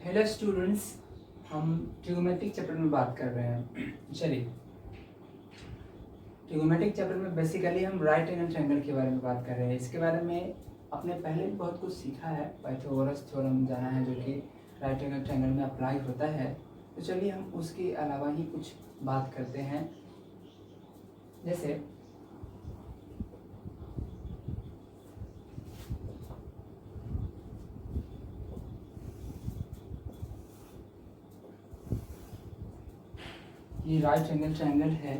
Hello students, हम trigonometric chapter में बात कर रहे हैं। चलिए, ट्रिगोमेट्रिक चैप्टर में बेसिकली हम राइट एंगल ट्रायंगल के बारे में बात कर रहे हैं। इसके बारे में आपने पहले भी बहुत कुछ सीखा है, पाइथागोरस थ्योरम जाना है जो कि राइट एंगल ट्रायंगल में अप्लाई होता है। तो चलिए हम उसके अलावा ही कुछ बात करते हैं। जैसे ये राइट एंगल ट्रायंगल है,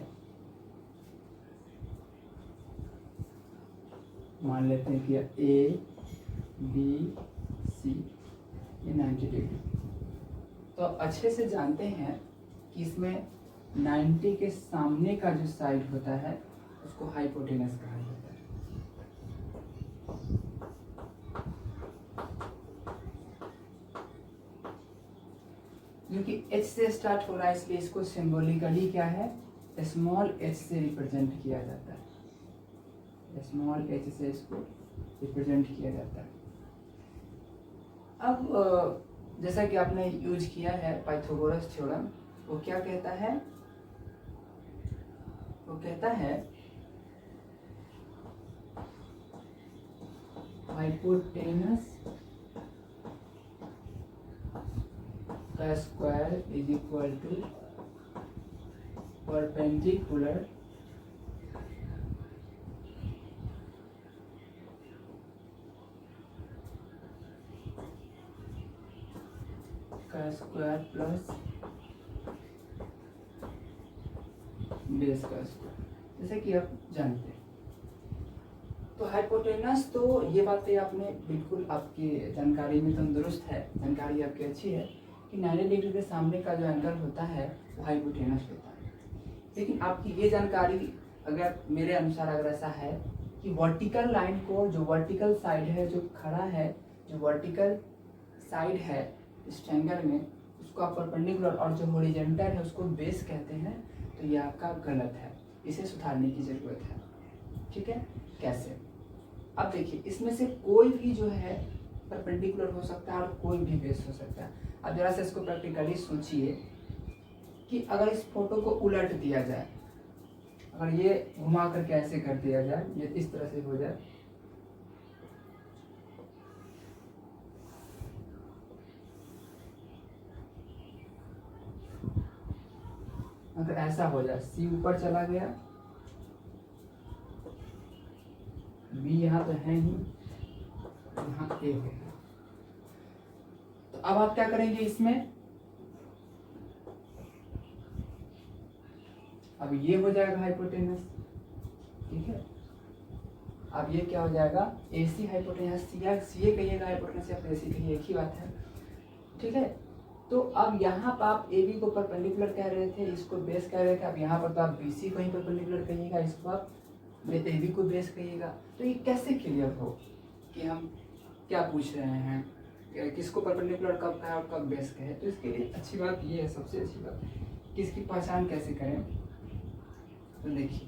मान लेते हैं कि ए बी सी, ये 90 डिग्री। तो अच्छे से जानते हैं कि इसमें 90 के सामने का जो साइड होता है उसको हाइपोटेनस कहा जाता है। जो कि h से स्टार्ट हो रहा है, इसलिए इसको सिंबॉलिकली क्या है, स्मॉल h से रिप्रेजेंट किया जाता है। स्मॉल h से इसको रिप्रेजेंट किया जाता है। अब जैसा कि आपने यूज किया है पाइथागोरस थ्योरम, वो क्या कहता है, वो कहता है हाइपोटेनस का square is equal to perpendicular का स्क्वायर प्लस बेस का स्क्वायर, जैसे कि आप जानते हैं। तो हाइपोटेनस, तो ये बातें आपने बिल्कुल आपकी जानकारी में तंदुरुस्त है, जानकारी आपकी अच्छी है कि 90 डिग्री के सामने का जो एंगल होता है वो हाइपोटेनस होता है। लेकिन आपकी ये जानकारी अगर मेरे अनुसार अगर ऐसा है कि वर्टिकल लाइन को, जो वर्टिकल साइड है, जो खड़ा है, जो वर्टिकल साइड है इस ट्रायंगल में, उसको आप परपेंडिकुलर, और जो हॉरिजॉन्टल है उसको बेस कहते हैं, तो ये आपका गलत है। इसे सुधारने की जरूरत है। ठीक है, कैसे? अब देखिए, इसमें से कोई भी जो है परपेंडिकुलर हो सकता है और कोई भी बेस हो सकता है। अब जरा से इसको प्रैक्टिकली सोचिए कि अगर इस फोटो को उलट दिया जाए, अगर ये घुमा करके ऐसे कर दिया जाए, ये इस तरह से हो जाए, अगर ऐसा हो जाए, सी ऊपर चला गया, बी यहाँ तो है ही, यहाँ ए हो गया, तो अब आप क्या करेंगे इसमें, अब ये हो जाएगा हाइपोटेनस। ठीक है, अब ये क्या हो जाएगा, AC हाइपोटेनस, सी कहिएगा हाइपोटेनस या फिर AC कहिए, एक ही बात है। ठीक है, तो अब यहाँ पर आप AB को परपेंडिकुलर कह रहे थे, इसको बेस कह रहे थे। अब यहाँ पर तो आप BC को ही परपेंडिकुलर कहिएगा, इसको आप AB को बेस कहिएगा। तो ये कैसे क्लियर हो कि हम क्या पूछ रहे हैं, किसको परपेंडिकुलर कब कहा और कब बेस कहे? तो इसके लिए अच्छी बात ये है, सबसे अच्छी बात कि इसकी पहचान कैसे करें। तो देखिए,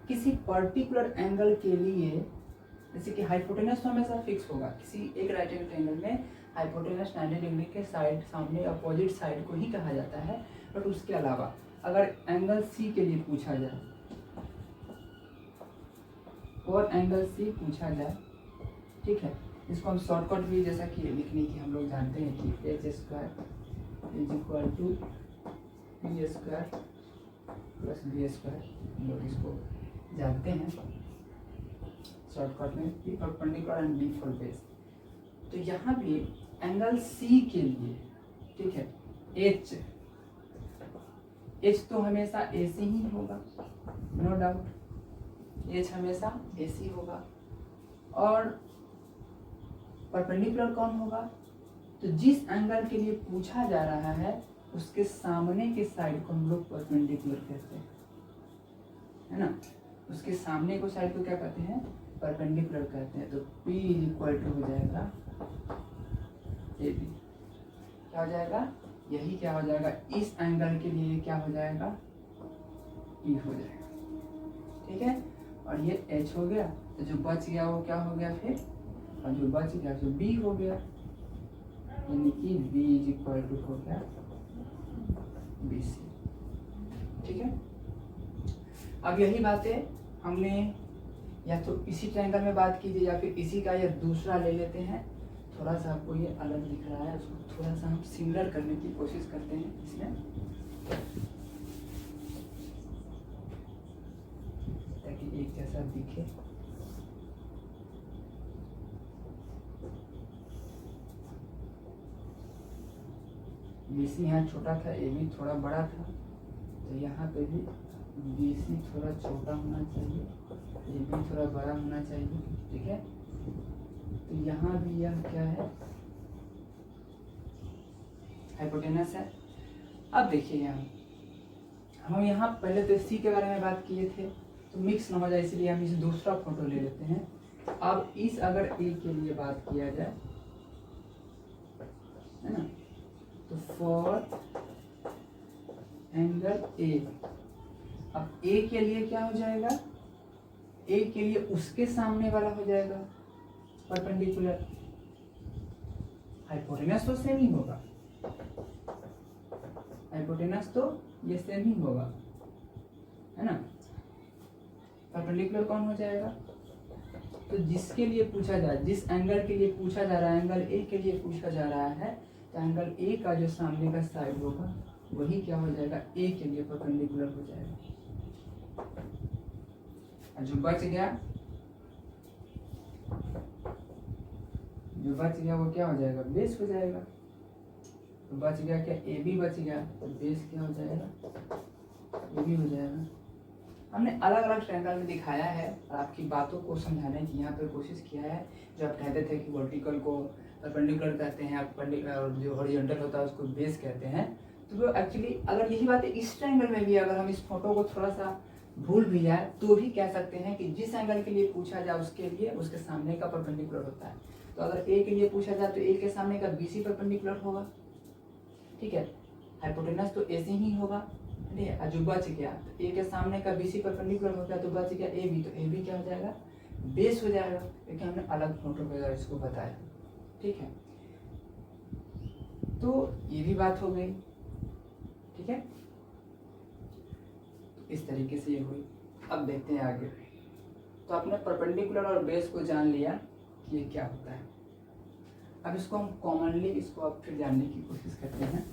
किसी पर्टिकुलर एंगल के लिए, जैसे कि हाइपोटेनस तो हमेशा फिक्स होगा, किसी एक राइट एंगल ट्रायंगल में हाइपोटेनस 90 डिग्री के साइड, सामने अपोजिट साइड को ही कहा जाता है। बट उसके अलावा अगर एंगल C के लिए पूछा जाए, और एंगल C पूछा जाए, ठीक है, इसको हम शॉर्टकट भी जैसा कि लिखने की हम लोग जानते हैं कि h square is equal to p square plus b square, हम लोग इसको जानते हैं शॉर्टकट में, P for perpendicular and B for base. तो यहाँ भी एंगल C के लिए, ठीक है, H तो हमेशा AC ही होगा, नो डाउट, H हमेशा AC होगा। और परपेंडिकुलर कौन होगा, तो जिस एंगल के लिए पूछा जा रहा है उसके सामने के साइड को हम लोग परपेंडिकुलर कहते हैं, है ना। उसके सामने को साइड को क्या कहते हैं, परपेंडिकुलर कहते हैं। तो P इक्वल टू हो जाएगा AB, क्या हो जाएगा, यही क्या हो जाएगा, इस एंगल के लिए क्या हो जाएगा, E हो जाएगा। ठीक है, और ये H हो गया, तो जो बच गया वो क्या हो गया फिर, और जो बच गया जो B हो गया। यानी कि बी इज इक्वल टू हो गया बी सी। ठीक है, अब यही बातें हमने या तो इसी ट्रायंगल में बात की थी या फिर इसी का या दूसरा ले लेते हैं। थोड़ा सा आपको ये अलग दिख रहा है, उसको थोड़ा सा हम सिमिलर करने की कोशिश करते हैं इसमें, ताकि एक जैसा दिखे। BC यहाँ छोटा था, AB थोड़ा बड़ा था, तो यहाँ पे भी BC थोड़ा छोटा होना चाहिए, AB थोड़ा बड़ा होना चाहिए। ठीक है, तो यहाँ भी यह क्या है, हाइपोटेनस है। अब देखिए यहाँ हम यहाँ पहले तो C के बारे में बात किए थे, तो मिक्स ना हो जाए इसलिए हम इस दूसरा फोटो ले लेते हैं। अब इस अगर A के लिए बात किया जाए, है ना, तो फॉर एंगल A, अब A के लिए क्या हो जाएगा, A के लिए उसके सामने वाला हो जाएगा परपेंडिकुलर, हाइपोटेनस तो सेम ही होगा, हाइपोटेनस तो ये सेम ही होगा, है ना। परपेंडिकुलर कौन हो जाएगा, तो जिसके लिए पूछा जा, जिस एंगल के लिए पूछा जा रहा है, एंगल A के लिए पूछा जा रहा है, तो एंगल A का जो सामने का साइड होगा वही क्या हो जाएगा, A के लिए परपेंडिकुलर हो जाएगा। जो बच गया, वो क्या हो जाएगा, बेस हो जाएगा। तो बच गया क्या, AB बच गया, तो बेस क्या हो जाएगा, AB हो जाएगा। हमने अलग अलग ट्रायंगल में दिखाया है और आपकी बातों को समझाने की यहाँ पे कोशिश किया है। जो आप कहते थे कि वर्टिकल को परपेंडिकुलर कहते हैं, आप जो हॉरिजॉन्टल होता है उसको बेस कहते हैं, तो वो एक्चुअली अगर यही बात है इस ट्रायंगल में भी, अगर हम इस फोटो को थोड़ा सा भूल भी जाए तो भी कह सकते हैं कि जिस एंगल के लिए पूछा जाए उसके लिए उसके सामने का परपेंडिकुलर होता है। तो अगर A के लिए पूछा जाए तो A के सामने का BC परपेंडिकुलर होगा। ठीक है, हाइपोटेनस तो AC ही होगा। ठीक है, जो बच गया तो A के सामने का BC परपेंडिकुलर होता है, तो बच गया AB, तो AB क्या हो जाएगा, बेस हो जाएगा, क्योंकि हमने अलग फोटो पे इसको बताया। ठीक है, तो ये भी बात हो गई। ठीक है, इस तरीके से ये हुई। अब देखते हैं आगे। तो आपने परपेंडिकुलर और बेस को जान लिया कि ये क्या होता है। अब इसको हम कॉमनली इसको अब फिर जानने की कोशिश करते हैं।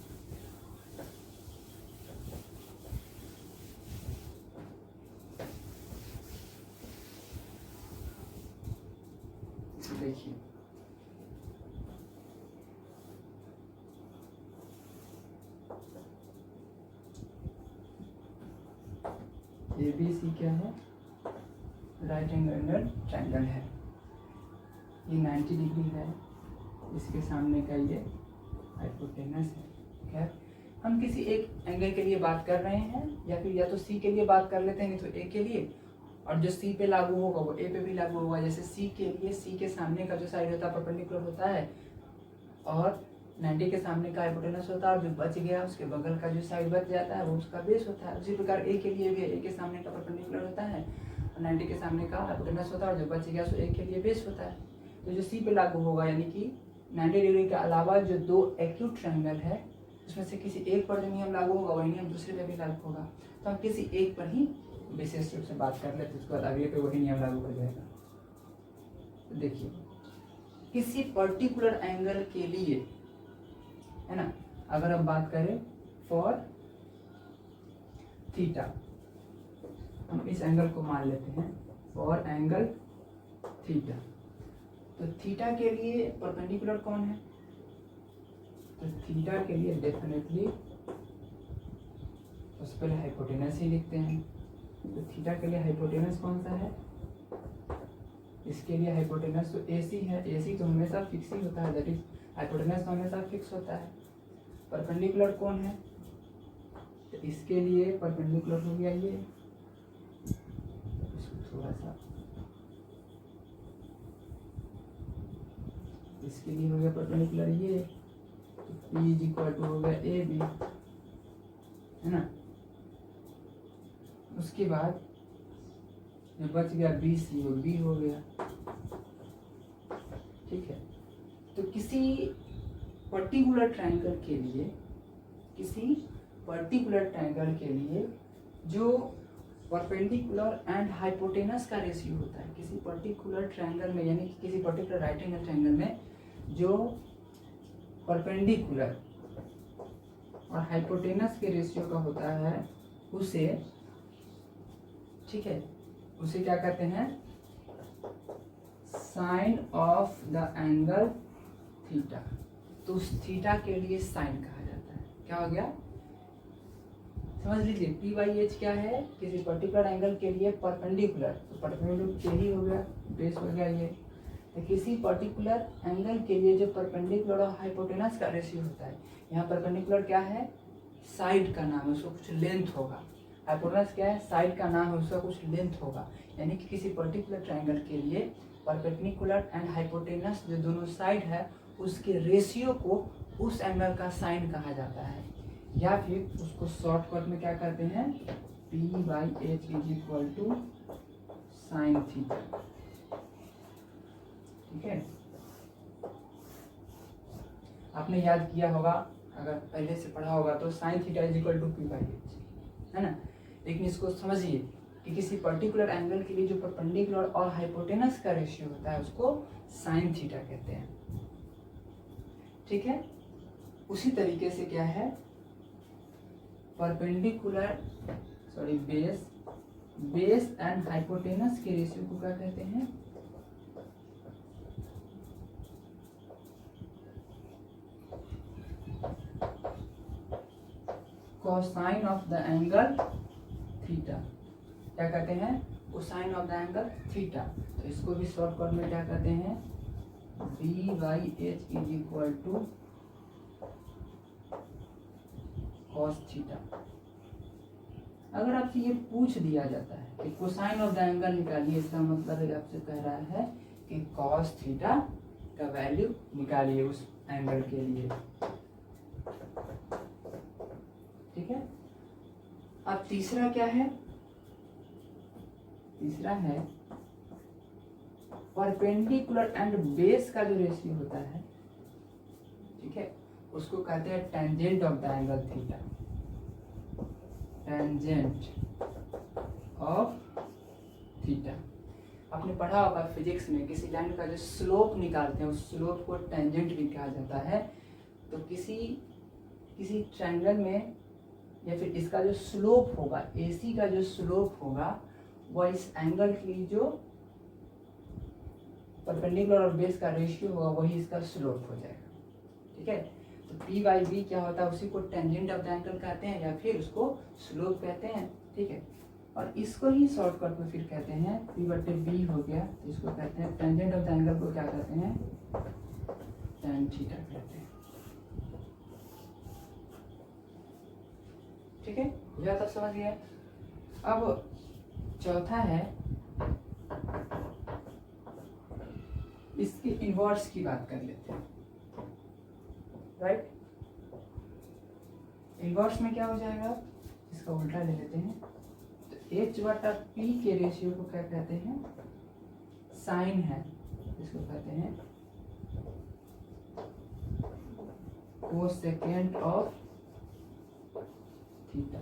देखिए, ABC क्या है, राइट एंगल ट्रायंगल है। ये 90 डिग्री है, इसके सामने का ये हाइपोटेनस है। खैर, हम किसी एक एंगल के लिए बात कर रहे हैं, या फिर या तो C के लिए बात कर लेते हैं, नहीं तो A के लिए, और जो C पे लागू होगा वो A पे भी लागू होगा। जैसे C के लिए C के सामने का जो साइड होता है परपेंडिकुलर होता है, और 90 के सामने का हाइपोटेनस होता है, और जो बच गया उसके बगल का जो साइड बच जाता है वो उसका बेस होता है। उसी प्रकार A के लिए भी A के सामने का परपेंडिकुलर होता है, और 90 के सामने का हाइपोटेनस होता है, और जो बच गया सो A के लिए बेस होता है। तो जो C पे लागू होगा, यानी कि 90 डिग्री के अलावा जो दो एक्यूट ट्रायंगल है उसमें से किसी एक पर जो नियम लागू होगा वही नियम दूसरे पे भी लागू होगा। तो हम किसी एक पर ही विशेष रूप से बात कर लेते, उसके बाद अगले पे वही नियम लागू हो जाएगा। तो देखिए, किसी पर्टिकुलर एंगल के लिए, है ना, अगर हम बात करें फॉर थीटा, हम इस एंगल को मान लेते हैं फॉर एंगल थीटा। तो थीटा के लिए परपेंडिकुलर कौन है, तो थीटा के लिए डेफिनेटली उससे पहले हाइपोटेनस ही लिखते हैं। तो थीटा के लिए हाइपोटेनस कौन सा है, इसके लिए हाइपोटेनस तो AC है। AC तो हमेशा फिक्स ही होता है, दैट इज हाइपोटेनस तो हमेशा फिक्स होता है। परपेंडिकुलर कौन है, तो इसके लिए परपेंडिकुलर हो गया ये, इसको थोड़ा सा, इसके लिए हो गया परपेंडिकुलर ये, तो P इज इक्वल टू हो गया AB, है ना। उसके बाद जो बच गया BC वो B हो गया। ठीक है, तो किसी पर्टिकुलर ट्रायंगल के लिए, किसी पर्टिकुलर ट्रायंगल के लिए जो परपेंडिकुलर एंड हाइपोटेनस का रेशियो होता है, किसी पर्टिकुलर ट्रायंगल में, यानी कि किसी पर्टिकुलर राइट एंगल ट्रायंगल में जो परपेंडिकुलर और हाइपोटेनस के रेशियो का होता है, उसे, ठीक है, उसे क्या कहते हैं, sine of the angle theta. तो उस थीटा के लिए साइन कहा जाता है। क्या हो गया, समझ लीजिए, पी बाई एच क्या है, किसी पर्टिकुलर एंगल के लिए परपेंडिकुलर, तो परपेंडिकुलर यही हो गया, बेस हो गया ये। तो किसी पर्टिकुलर एंगल के लिए जो परपेंडिकुलर और हाइपोटेनस का रेशियो होता है, यहाँ परपेंडिकुलर क्या है, साइड का नाम है, उसका कुछ लेंथ होगा। हाइपोटेनस क्या है, साइड का नाम है, उसका कुछ लेंथ होगा। यानी कि किसी पर्टिकुलर ट्रायंगल के लिए परपेंडिकुलर एंड हाइपोटेनस जो दोनों साइड है, उसके रेशियो को उस एंगल का साइन कहा जाता है, या फिर उसको शॉर्टकट में क्या कहते हैं, p by h is equal to sine theta. ठीक है, आपने याद किया होगा, अगर पहले से पढ़ा होगा तो sine theta is equal to p by h, है ना। लेकिन इसको समझिए कि किसी पर्टिकुलर एंगल के लिए जो परपेंडिकुलर और हाइपोटेनस का रेशियो होता है, उसको साइन थीटा कहते हैं। ठीक है, उसी तरीके से क्या है, परपेंडिकुलर बेस एंड हाइपोटेनस के रेशियो को क्या कहते हैं, cosine of the angle theta. क्या कहते हैं, cosine of the angle theta. तो इसको भी शॉर्टकट में क्या कहते हैं, b by h is equal to cos theta. अगर आपसे ये पूछ दिया जाता है कि कोसाइन ऑफ द एंगल निकालिए, इसका मतलब आपसे कह रहा है कि कॉस थीटा का वैल्यू निकालिए उस एंगल के लिए। ठीक है, अब तीसरा क्या है, तीसरा है परपेंडिकुलर एंड बेस का जो रेशियो होता है, ठीक है, उसको कहते हैं tangent of the angle theta. Tangent of theta, आपने पढ़ा होगा फिजिक्स में, किसी लाइन का जो स्लोप निकालते हैं उस स्लोप को टेंजेंट भी कहा जाता है। तो किसी ट्रायंगल में, या फिर इसका जो स्लोप होगा, AC का जो स्लोप होगा, वह इस एंगल की जो परपेंडिकुलर और बेस का रेशियो होगा, वही इसका स्लोप हो जाएगा। ठीक है, तो P बाई बी क्या होता है, उसी को टेंजेंट ऑफ द एंगल कहते हैं, या फिर उसको स्लोप कहते हैं। ठीक है, और इसको ही शॉर्टकट में फिर कहते हैं P बटे बी हो गया, तो इसको कहते हैं टेंजेंट ऑफ द एंगल को क्या कहते हैं, tan थीटा कहते हैं। ठीक है, यह तब समझ गया। अब चौथा है, इसके इनवर्स की बात कर लेते हैं। राइट, इनवर्स में क्या हो जाएगा, इसका उल्टा ले लेते हैं। तो एच बटा पी के रेशियो को क्या कहते हैं, साइन है, इसको कहते हैं कोसेकेंट ऑफ थीटा।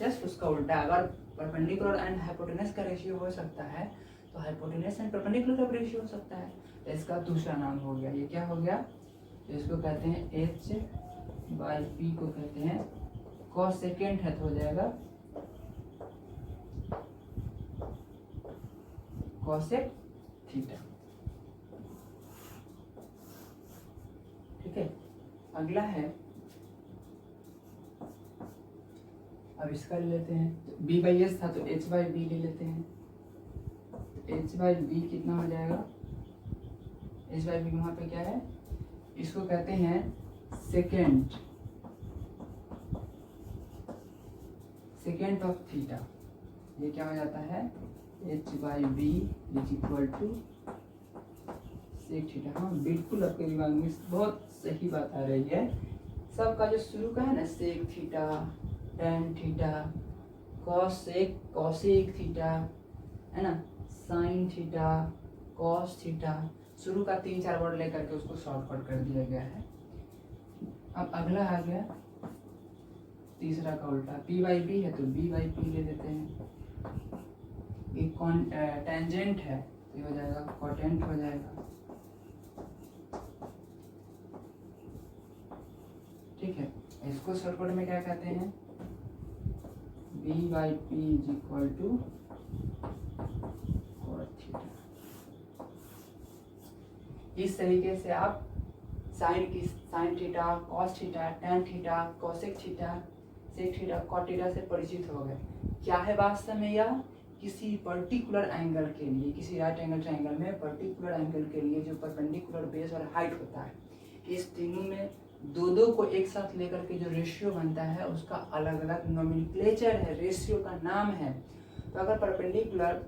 जस्ट उसका उल्टा, अगर परपेंडिकुलर एंड हाइपोटेनस का रेशियो हो सकता है, तो हाइपोटेनस एंड परपेंडिकुलर का रेशियो हो सकता है। तो इसका दूसरा नाम हो गया, ये क्या हो गया, तो इसको कहते हैं एच बाई पी को कहते हैं कोसेकेंट है, तो हो जाएगा कोसेक थीटा। ठीक है, अगला है, अब इसका ले लेते हैं। तो बी बाई एस था, तो एच बाई बी ले लेते हैं। तो एच बाई बी कितना हो जाएगा, एच बाई बी वहां पे क्या है, इसको कहते हैं सेकेंड ऑफ थीटा। ये क्या हो जाता है, h by b is equal to sec theta. हाँ बिल्कुल, आपके दिमाग में बहुत सही बात आ रही है। सबका जो शुरू का है ना, sec theta, tan theta, cosec theta, है ना, साइन थीटा, कॉस थीटा, शुरू का 3-4 वर्ड लेकर के उसको शॉर्टकट कर दिया गया है। अब अगला आ गया तीसरा का उल्टा, पी बाई बी है तो बी बाई पी ले लेते हैं। एक टेंजेंट है तो ये हो जाएगा कॉटेंट हो जाएगा, ठीक है। इसको शॉर्टकट में क्या कहते हैं, b by p is equal to cot theta. इस तरीके से आप sine theta, cos theta, tan theta, cosec theta, sec theta, cot theta से परिचित हो गए। क्या है वास्तव में यह, किसी पर्टिकुलर एंगल के लिए, किसी राइट एंगल ट्रायंगल में पर्टिकुलर एंगल के लिए जो परपेंडिकुलर बेस और हाइट होता है, इस तीनों में दो को एक साथ लेकर के जो रेशियो बनता है उसका अलग अलग नोमेनक्लेचर है, रेशियो का नाम है। तो अगर परपेंडिकुलर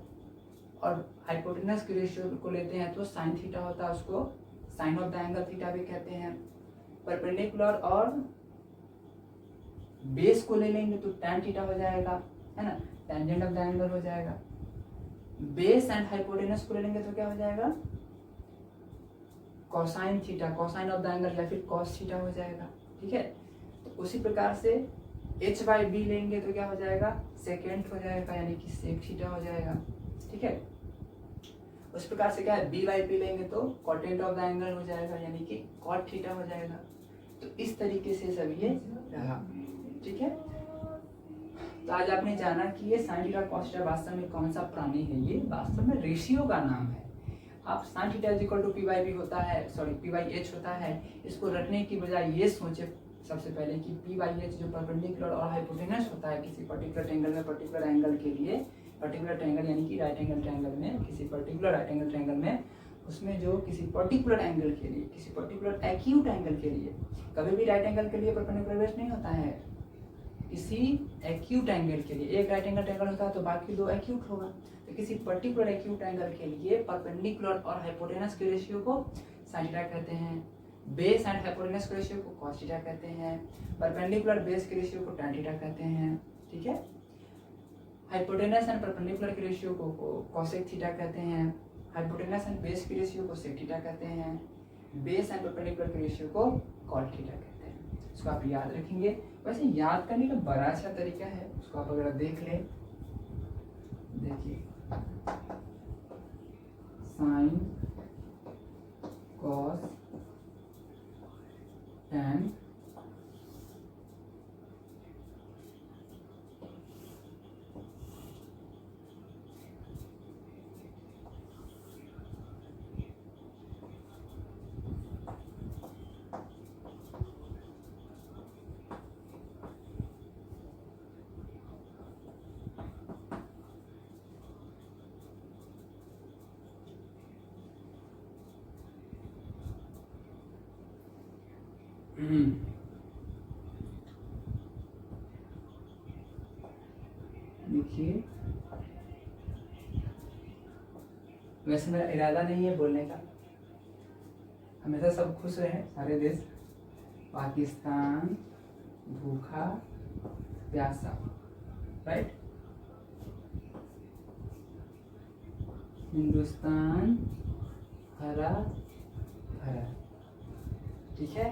और हाइपोटेनस के रेशियो को लेते हैं तो साइन थीटा होता है, उसको sine of the angle theta भी कहते हैं। परपेंडिकुलर और बेस को ले लेंगे तो टैन थीटा हो जाएगा, है ना, टेंजेंट ऑफ द एंगल हो जाएगा। बेस एंड हाइपोटेनस को ले लेंगे तो क्या हो जाएगा, cosine theta, cosine of the angle या फिर कॉस थीटा हो जाएगा, ठीक है। तो उसी प्रकार से h बाई बी लेंगे तो क्या हो जाएगा, सेकेंड हो जाएगा यानी कि सेक थीटा हो जाएगा, ठीक है। उस प्रकार से क्या है, बी बाई पी लेंगे तो कॉटेंट ऑफ द एंगल हो जाएगा यानी कि कॉट थीटा हो जाएगा। तो इस तरीके से सब ये रहा, ठीक है। तो आज आपने जाना कि ये साइन थीटा कॉस थीटा वास्तव में कौन सा प्राणी है, ये वास्तव में रेशियो का नाम है। आप sine theta is equal to p by b होता है, सॉरी पी बाई एच होता है, इसको रखने की बजाय ये सोचे सबसे पहले कि पी बाई एच जो परपेंडिकुलर और हाइपोटेनस होता है किसी पर्टिकुलर ट्रायंगल में, पर्टिकुलर एंगल के लिए, पर्टिकुलर ट्रायंगल यानी कि राइट एंगल ट्रायंगल में, किसी पर्टिकुलर राइट एंगल ट्रायंगल में, उसमें जो किसी पर्टिकुलर एंगल के लिए, किसी पर्टिकुलर एक्यूट एंगल के लिए, कभी भी राइट एंगल के लिए परपेंडिकुलर बेस नहीं होता है, किसी एक्यूट एंगल के लिए, एक राइट एंगल ट्रायंगल होता है तो बाकी दो एक्यूट होगा। तो किसी पर्टिकुलर एक्यूट एंगल के लिए परपेंडिकुलर और हाइपोटेनस के रेशियो को साइन थीटा कहते हैं, बेस एंड हाइपोटेनस के रेशियो को कॉस थीटा कहते हैं, परपेंडिकुलर बेस के रेशियो को टैन थीटा कहते हैं, ठीक है। हाइपोटेनस एंड परपेंडिकुलर के रेशियो को कोसेक थीटा कहते हैं, हाइपोटेनस एंड बेस के रेशियो को सेक थीटा कहते हैं, बेस एंड परपेंडिकुलर के रेशियो को कॉट थीटा कहते हैं। इसको आप याद रखेंगे। वैसे याद करने का बड़ा अच्छा तरीका है, उसको आप अगर देख लें, देखिए साइन, कॉस, टैन, देखिए वैसे मेरा इरादा नहीं है बोलने का, हमेशा सब खुश रहे सारे देश, पाकिस्तान भूखा प्यासा, राइट, हिंदुस्तान हरा भरा, ठीक है।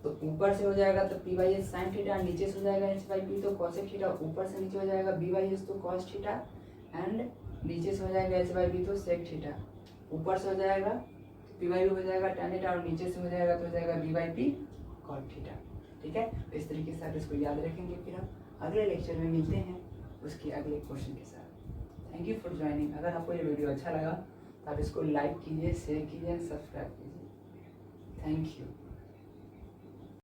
तो ऊपर से हो जाएगा तो P by h sine theta, नीचे से हो जाएगा एच बाई पी तो कॉसेक थीटा, ऊपर से नीचे हो जाएगा बी बाई एच तो कॉस थीटा, एंड नीचे से हो जाएगा एच बाई बी तो सेक थीटा, ऊपर से हो जाएगा पी बाई बी हो जाएगा टैन थीटा और नीचे से हो जाएगा तो हो जाएगा b by p cot theta, ठीक है। तो इस तरीके से आप इसको याद रखेंगे। फिर हम अगले लेक्चर में मिलते हैं उसके अगले क्वेश्चन के साथ। Thank you for joining. अगर आपको ये वीडियो अच्छा लगा तो आप इसको लाइक कीजिए, शेयर कीजिए, सब्सक्राइब कीजिए। Thank you.